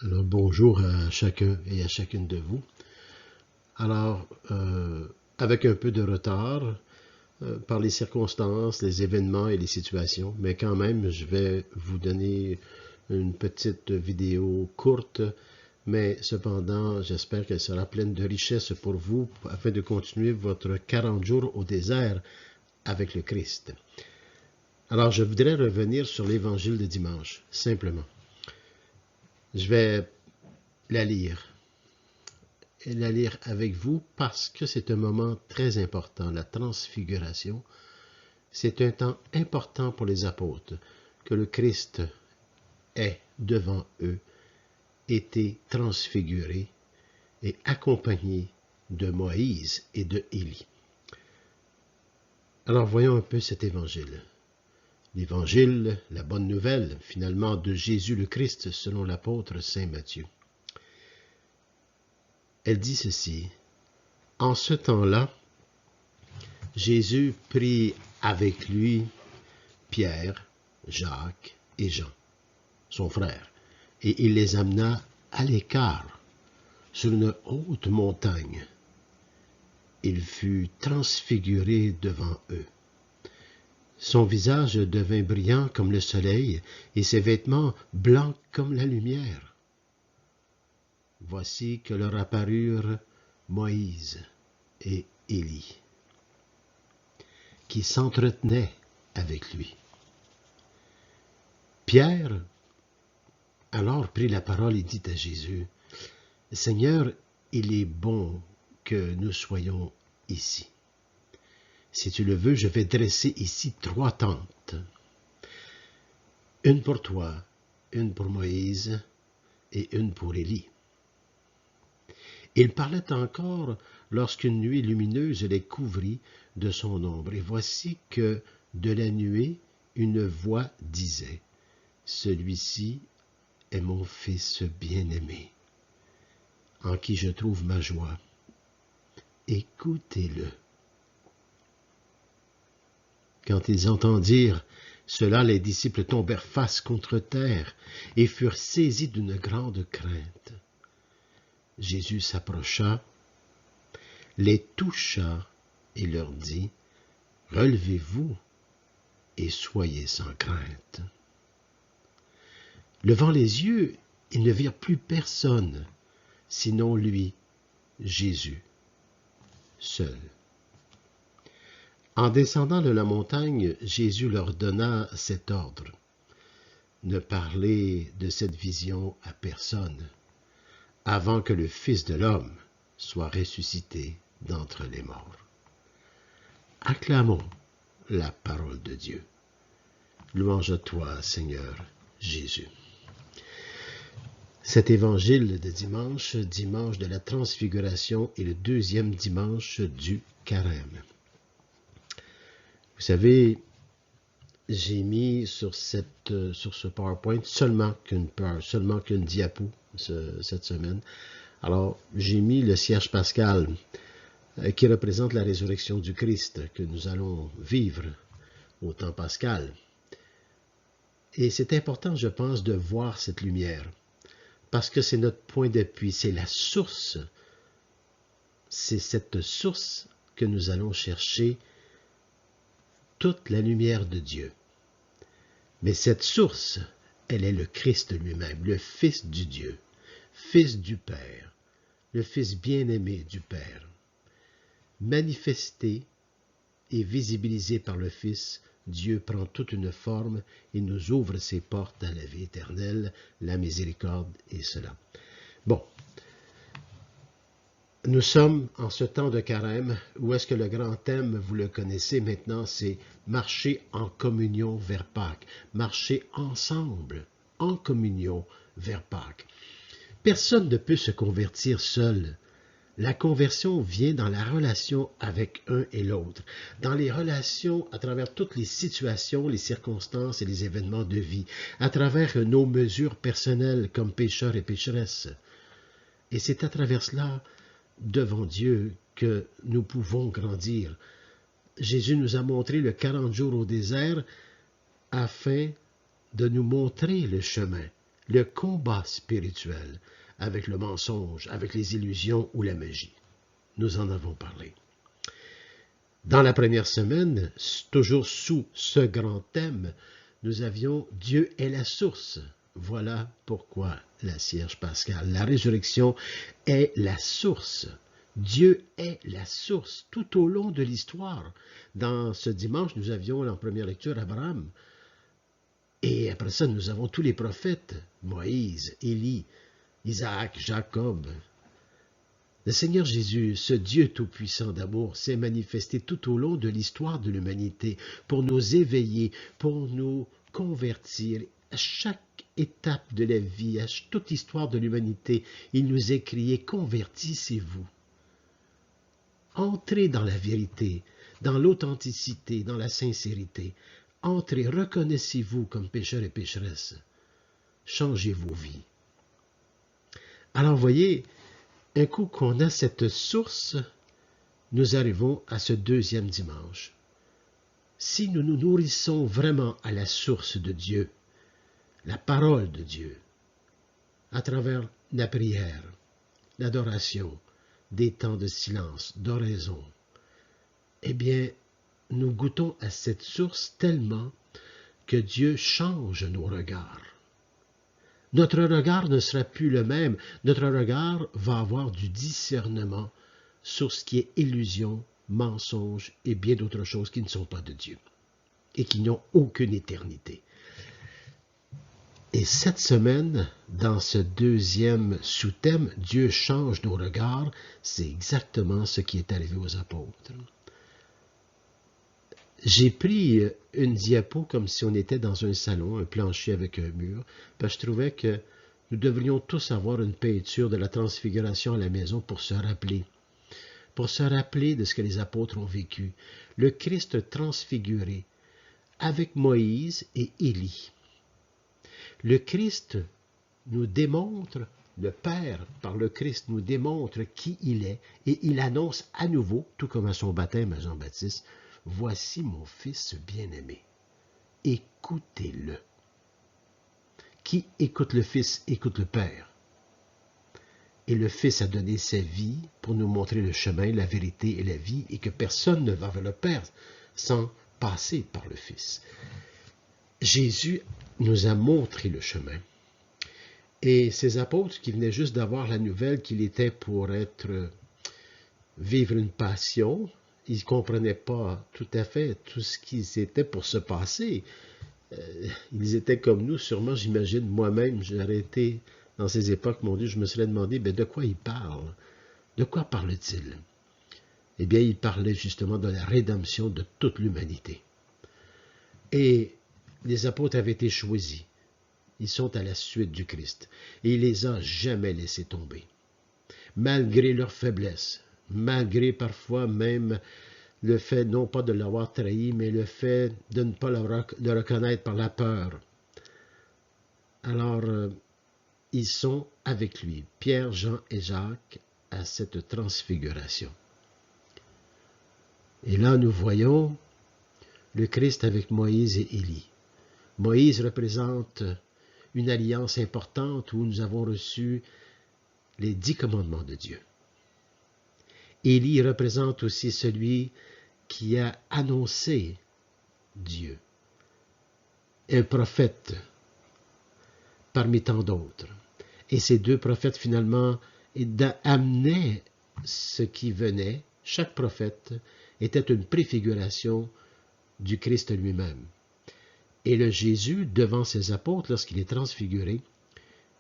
Alors, bonjour à chacun et à chacune de vous. Alors, avec un peu de retard par les circonstances, les événements et les situations, mais quand même, je vais vous donner une petite vidéo courte, mais cependant, j'espère qu'elle sera pleine de richesse pour vous afin de continuer votre 40 jours au désert avec le Christ. Alors, je voudrais revenir sur l'évangile de dimanche, simplement. Je vais la lire. Et la lire avec vous parce que c'est un moment très important, la transfiguration. C'est un temps important pour les apôtres que le Christ ait devant eux été transfiguré et accompagné de Moïse et de Élie. Alors voyons un peu cet évangile. L'évangile, la bonne nouvelle, finalement, de Jésus le Christ selon l'apôtre Saint Matthieu. Elle dit ceci. En ce temps-là, Jésus prit avec lui Pierre, Jacques et Jean, son frère, et il les amena à l'écart, sur une haute montagne. Il fut transfiguré devant eux. Son visage devint brillant comme le soleil, et ses vêtements blancs comme la lumière. Voici que leur apparurent Moïse et Élie, qui s'entretenaient avec lui. Pierre alors prit la parole et dit à Jésus, « Seigneur, il est bon que nous soyons ici. Si tu le veux, je vais dresser ici 3 tentes. Une pour toi, une pour Moïse et une pour Élie. » Il parlait encore lorsqu'une nuée lumineuse les couvrit de son ombre. Et voici que de la nuée, une voix disait, « Celui-ci est mon Fils bien-aimé, en qui je trouve ma joie. Écoutez-le. » Quand ils entendirent cela, les disciples tombèrent face contre terre et furent saisis d'une grande crainte. Jésus s'approcha, les toucha et leur dit, « Relevez-vous et soyez sans crainte. » Levant les yeux, ils ne virent plus personne, sinon lui, Jésus, seul. En descendant de la montagne, Jésus leur donna cet ordre. Ne parlez de cette vision à personne, avant que le Fils de l'homme soit ressuscité d'entre les morts. Acclamons la parole de Dieu. Louange à toi, Seigneur Jésus. Cet évangile de dimanche, dimanche de la transfiguration, est le 2e dimanche du carême. Vous savez, j'ai mis sur ce PowerPoint seulement qu'une diapo cette semaine. Alors, j'ai mis le cierge pascal qui représente la résurrection du Christ que nous allons vivre au temps pascal. Et c'est important, je pense, de voir cette lumière. Parce que c'est notre point d'appui, c'est la source. C'est cette source que nous allons chercher toute la lumière de Dieu. Mais cette source, elle est le Christ lui-même, le Fils du Dieu, Fils du Père, le Fils bien-aimé du Père. Manifesté et visibilisé par le Fils, Dieu prend toute une forme et nous ouvre ses portes à la vie éternelle, la miséricorde et cela. Bon, nous sommes en ce temps de carême où est-ce que le grand thème, vous le connaissez maintenant, c'est marcher en communion vers Pâques, marcher ensemble en communion vers Pâques. Personne ne peut se convertir seul. La conversion vient dans la relation avec un et l'autre, dans les relations à travers toutes les situations, les circonstances et les événements de vie, à travers nos mesures personnelles comme pécheurs et pécheresses. Et c'est à travers cela, devant Dieu, que nous pouvons grandir. Jésus nous a montré le 40 jours au désert afin de nous montrer le chemin, le combat spirituel avec le mensonge, avec les illusions ou la magie. Nous en avons parlé. Dans la première semaine, toujours sous ce grand thème, nous avions « Dieu est la source ». Voilà pourquoi la cierge pascale. La résurrection est la source. Dieu est la source tout au long de l'histoire. Dans ce dimanche, nous avions en première lecture Abraham. Et après ça, nous avons tous les prophètes, Moïse, Élie, Isaac, Jacob. Le Seigneur Jésus, ce Dieu tout-puissant d'amour, s'est manifesté tout au long de l'histoire de l'humanité pour nous éveiller, pour nous convertir. À chaque étape de la vie, à toute histoire de l'humanité, il nous est crié « Convertissez-vous ». Entrez dans la vérité, dans l'authenticité, dans la sincérité. Entrez, reconnaissez-vous comme pécheurs et pécheresses. Changez vos vies. Alors, voyez, un coup qu'on a cette source, nous arrivons à ce deuxième dimanche. Si nous nous nourrissons vraiment à la source de Dieu, la parole de Dieu, à travers la prière, l'adoration, des temps de silence, d'oraison, eh bien, nous goûtons à cette source tellement que Dieu change nos regards. Notre regard ne sera plus le même. Notre regard va avoir du discernement sur ce qui est illusion, mensonge et bien d'autres choses qui ne sont pas de Dieu et qui n'ont aucune éternité. Et cette semaine, dans ce deuxième sous-thème, Dieu change nos regards, c'est exactement ce qui est arrivé aux apôtres. J'ai pris une diapo comme si on était dans un salon, un plancher avec un mur, parce que je trouvais que nous devrions tous avoir une peinture de la transfiguration à la maison pour se rappeler de ce que les apôtres ont vécu. Le Christ transfiguré avec Moïse et Élie. Le Christ nous démontre, le Père par le Christ nous démontre qui il est et il annonce à nouveau, tout comme à son baptême à Jean-Baptiste, « Voici mon Fils bien-aimé, écoutez-le ». Qui écoute le Fils, écoute le Père. Et le Fils a donné sa vie pour nous montrer le chemin, la vérité et la vie, et que personne ne va vers le Père sans passer par le Fils. Jésus nous a montré le chemin. Et ces apôtres qui venaient juste d'avoir la nouvelle qu'il était pour vivre une passion, ils ne comprenaient pas tout à fait tout ce qui était pour se passer. Ils étaient comme nous, sûrement, j'imagine, moi-même, j'aurais été dans ces époques, mon Dieu, je me serais demandé, de quoi il parle? De quoi parle-t-il? Eh bien, il parlait justement de la rédemption de toute l'humanité. Et les apôtres avaient été choisis. Ils sont à la suite du Christ. Et il les a jamais laissés tomber. Malgré leur faiblesse, malgré parfois même le fait non pas de l'avoir trahi, mais le fait de ne pas le reconnaître par la peur. Alors, ils sont avec lui, Pierre, Jean et Jacques, à cette transfiguration. Et là, nous voyons le Christ avec Moïse et Élie. Moïse représente une alliance importante où nous avons reçu les 10 commandements de Dieu. Élie représente aussi celui qui a annoncé Dieu, un prophète parmi tant d'autres. Et ces deux prophètes, finalement, amenaient ce qui venait. Chaque prophète était une préfiguration du Christ lui-même. Et le Jésus, devant ses apôtres, lorsqu'il est transfiguré,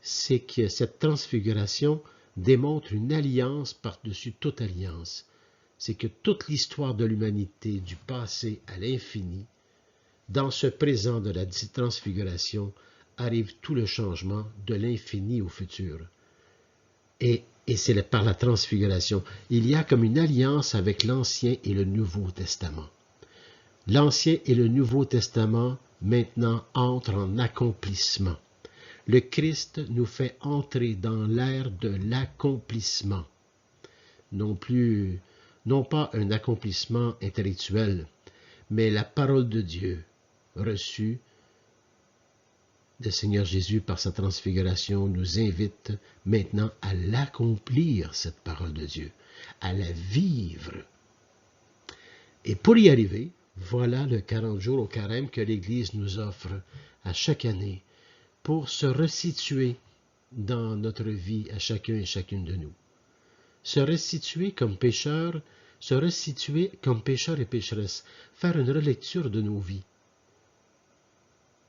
c'est que cette transfiguration démontre une alliance par-dessus toute alliance. C'est que toute l'histoire de l'humanité, du passé à l'infini, dans ce présent de la transfiguration, arrive tout le changement de l'infini au futur. Et c'est par la transfiguration. Il y a comme une alliance avec l'Ancien et le Nouveau Testament. L'Ancien et le Nouveau Testament maintenant entrent en accomplissement. Le Christ nous fait entrer dans l'ère de l'accomplissement. Non pas un accomplissement intellectuel, mais la parole de Dieu reçue le Seigneur Jésus, par sa transfiguration, nous invite maintenant à l'accomplir, cette parole de Dieu, à la vivre. Et pour y arriver, voilà le 40 jours au carême que l'Église nous offre à chaque année pour se resituer dans notre vie à chacun et chacune de nous. Se resituer comme pécheurs, se resituer comme pécheurs et pécheresses, faire une relecture de nos vies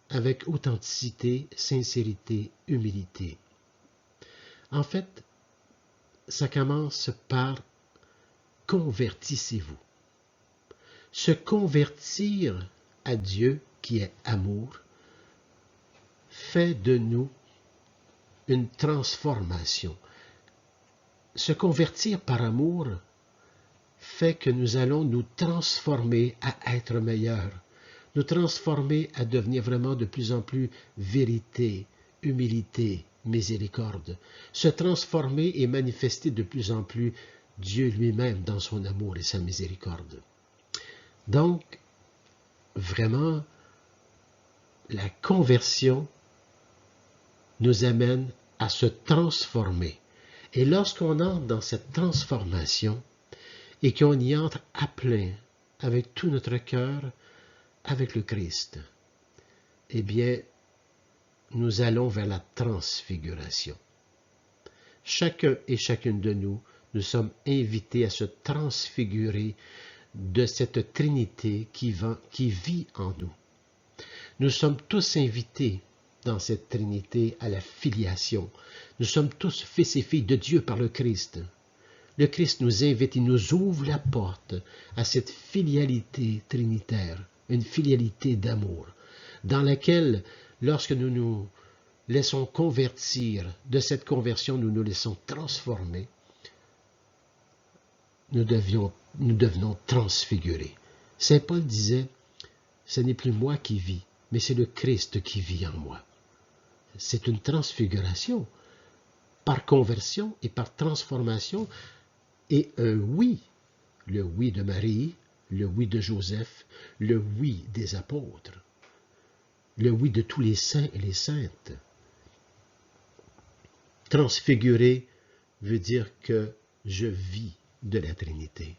avec authenticité, sincérité, humilité. En fait, ça commence par convertissez-vous. Se convertir à Dieu qui est amour fait de nous une transformation. Se convertir par amour fait que nous allons nous transformer à être meilleurs, nous transformer à devenir vraiment de plus en plus vérité, humilité, miséricorde, se transformer et manifester de plus en plus Dieu lui-même dans son amour et sa miséricorde. Donc, vraiment, la conversion nous amène à se transformer. Et lorsqu'on entre dans cette transformation et qu'on y entre à plein, avec tout notre cœur, avec le Christ, eh bien, nous allons vers la transfiguration. Chacun et chacune de nous, nous sommes invités à se transfigurer de cette Trinité qui vit en nous. Nous sommes tous invités dans cette Trinité à la filiation. Nous sommes tous fils et filles de Dieu par le Christ. Le Christ nous invite, il nous ouvre la porte à cette filialité trinitaire, une filialité d'amour, dans laquelle, lorsque nous nous laissons convertir, de cette conversion, nous nous laissons transformer, nous devenons transfigurés. Saint Paul disait, ce n'est plus moi qui vis, mais c'est le Christ qui vit en moi. C'est une transfiguration, par conversion et par transformation, et un oui, le oui de Marie, le oui de Joseph, le oui des apôtres, le oui de tous les saints et les saintes. Transfigurer veut dire que je vis de la Trinité.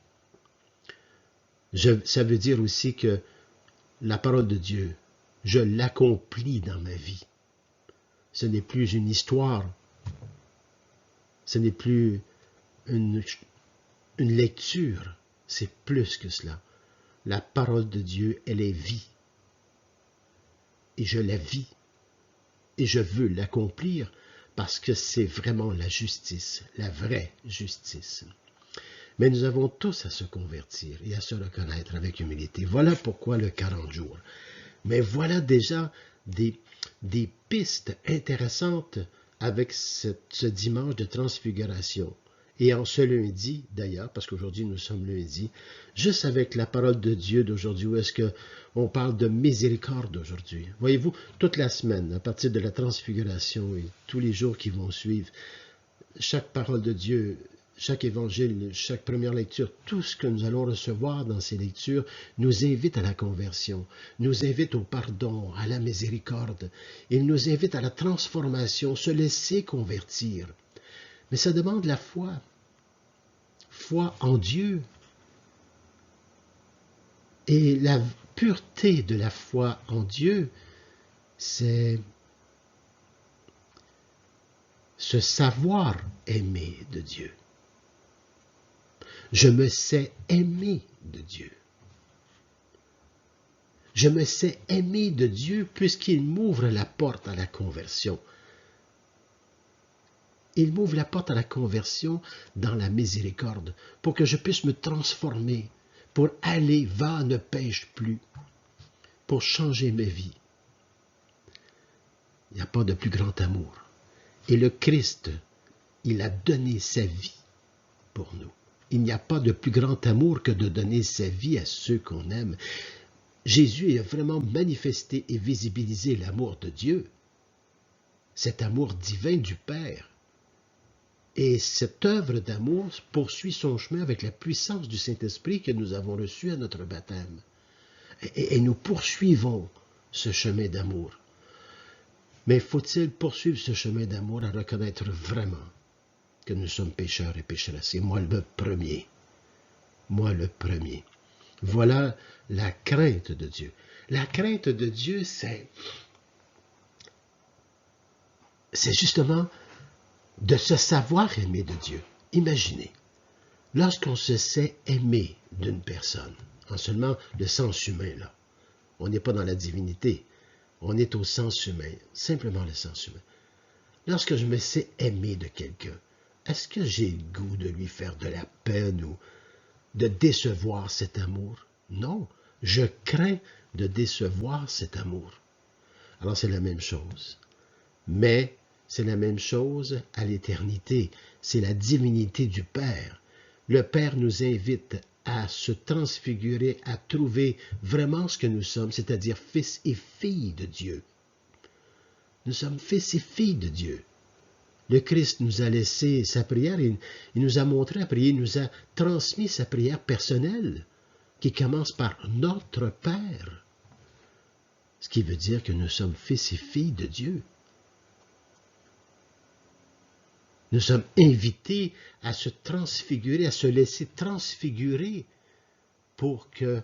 Ça veut dire aussi que la parole de Dieu, je l'accomplis dans ma vie. Ce n'est plus une histoire, ce n'est plus une lecture, c'est plus que cela. La parole de Dieu, elle est vie. Et je la vis. Et je veux l'accomplir parce que c'est vraiment la justice, la vraie justice. Mais nous avons tous à se convertir et à se reconnaître avec humilité. Voilà pourquoi le 40 jours. Mais voilà déjà des pistes intéressantes avec ce dimanche de transfiguration. Et en ce lundi, d'ailleurs, parce qu'aujourd'hui nous sommes lundi, juste avec la parole de Dieu d'aujourd'hui, où est-ce qu'on parle de miséricorde aujourd'hui. Voyez-vous, toute la semaine, à partir de la transfiguration et tous les jours qui vont suivre, chaque parole de Dieu, chaque évangile, chaque première lecture, tout ce que nous allons recevoir dans ces lectures nous invite à la conversion, nous invite au pardon, à la miséricorde. Il nous invite à la transformation, se laisser convertir. Mais ça demande la foi. Foi en Dieu. Et la pureté de la foi en Dieu, c'est ce savoir aimer de Dieu. Je me sais aimer de Dieu. Je me sais aimer de Dieu puisqu'il m'ouvre la porte à la conversion. Il m'ouvre la porte à la conversion dans la miséricorde pour que je puisse me transformer, pour aller, va, ne pêche plus, pour changer ma vie. Il n'y a pas de plus grand amour. Et le Christ, il a donné sa vie pour nous. Il n'y a pas de plus grand amour que de donner sa vie à ceux qu'on aime. Jésus a vraiment manifesté et visibilisé l'amour de Dieu, cet amour divin du Père. Et cette œuvre d'amour poursuit son chemin avec la puissance du Saint-Esprit que nous avons reçu à notre baptême. Et nous poursuivons ce chemin d'amour. Mais faut-il poursuivre ce chemin d'amour à reconnaître vraiment que nous sommes pécheurs et pécheresses? Et moi le premier. Moi le premier. Voilà la crainte de Dieu. La crainte de Dieu, c'est justement de se savoir aimé de Dieu. Imaginez, lorsqu'on se sait aimé d'une personne, en seulement le sens humain, là, on n'est pas dans la divinité, on est au sens humain, simplement le sens humain. Lorsque je me sais aimé de quelqu'un, est-ce que j'ai le goût de lui faire de la peine ou de décevoir cet amour? Non, je crains de décevoir cet amour. Alors c'est la même chose. Mais c'est la même chose à l'éternité. C'est la divinité du Père. Le Père nous invite à se transfigurer, à trouver vraiment ce que nous sommes, c'est-à-dire fils et filles de Dieu. Nous sommes fils et filles de Dieu. Le Christ nous a laissé sa prière, il nous a montré à prier, il nous a transmis sa prière personnelle, qui commence par notre Père. Ce qui veut dire que nous sommes fils et filles de Dieu. Nous sommes invités à se transfigurer, à se laisser transfigurer pour que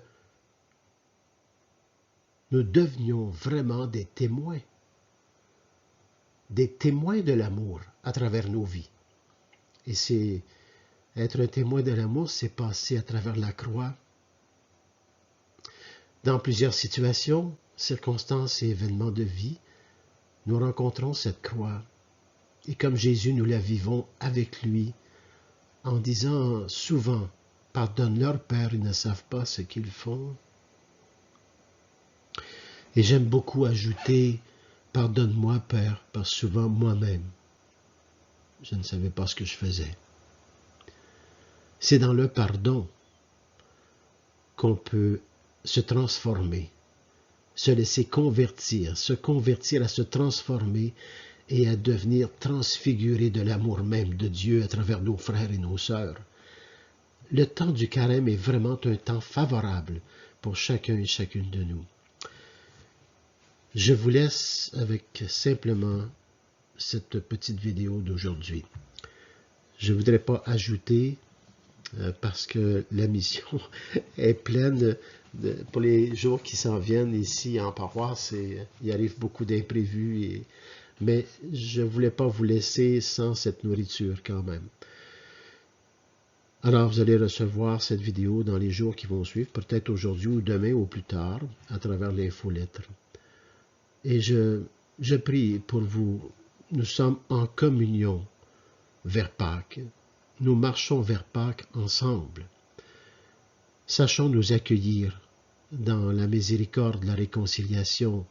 nous devenions vraiment des témoins de l'amour à travers nos vies. Et c'est être un témoin de l'amour, c'est passer à travers la croix. Dans plusieurs situations, circonstances et événements de vie, nous rencontrons cette croix. Et comme Jésus, nous la vivons avec lui, en disant souvent, « Pardonne-leur, Père, ils ne savent pas ce qu'ils font. » Et j'aime beaucoup ajouter, « Pardonne-moi, Père, parce que souvent, moi-même, je ne savais pas ce que je faisais. » C'est dans le pardon qu'on peut se transformer, se laisser convertir, se convertir à se transformer et à devenir transfiguré de l'amour même de Dieu à travers nos frères et nos sœurs. Le temps du carême est vraiment un temps favorable pour chacun et chacune de nous. Je vous laisse avec simplement cette petite vidéo d'aujourd'hui. Je ne voudrais pas ajouter, parce que la mission est pleine pour les jours qui s'en viennent ici en paroisse. Il arrive beaucoup d'imprévus, mais je ne voulais pas vous laisser sans cette nourriture quand même. Alors, vous allez recevoir cette vidéo dans les jours qui vont suivre, peut-être aujourd'hui ou demain ou plus tard, à travers l'infolettre. Et je prie pour vous. Nous sommes en communion vers Pâques. Nous marchons vers Pâques ensemble. Sachons nous accueillir dans la miséricorde, la réconciliation.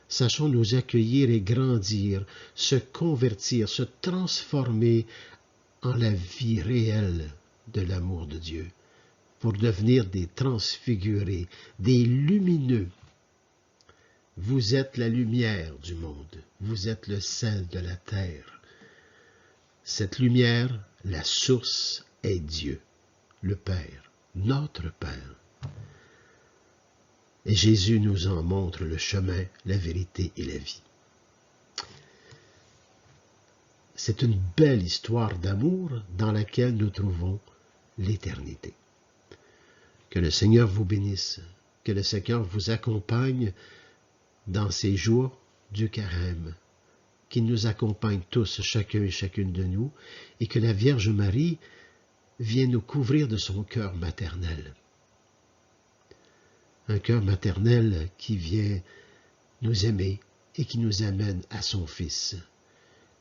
Sachons nous accueillir et grandir, se convertir, se transformer en la vie réelle de l'amour de Dieu, pour devenir des transfigurés, des lumineux. Vous êtes la lumière du monde, vous êtes le sel de la terre. Cette lumière, la source est Dieu, le Père, notre Père. Et Jésus nous en montre le chemin, la vérité et la vie. C'est une belle histoire d'amour dans laquelle nous trouvons l'éternité. Que le Seigneur vous bénisse, que le Seigneur vous accompagne dans ces jours du carême, qu'il nous accompagne tous, chacun et chacune de nous, et que la Vierge Marie vienne nous couvrir de son cœur maternel. Un cœur maternel qui vient nous aimer et qui nous amène à son Fils.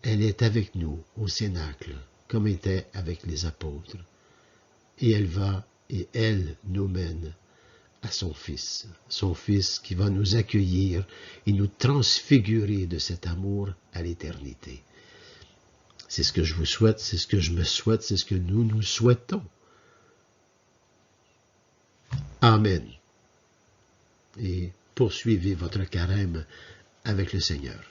Elle est avec nous au Cénacle, comme était avec les apôtres. Et elle nous mène à son Fils qui va nous accueillir et nous transfigurer de cet amour à l'éternité. C'est ce que je vous souhaite, c'est ce que je me souhaite, c'est ce que nous nous souhaitons. Amen. Et poursuivez votre carême avec le Seigneur.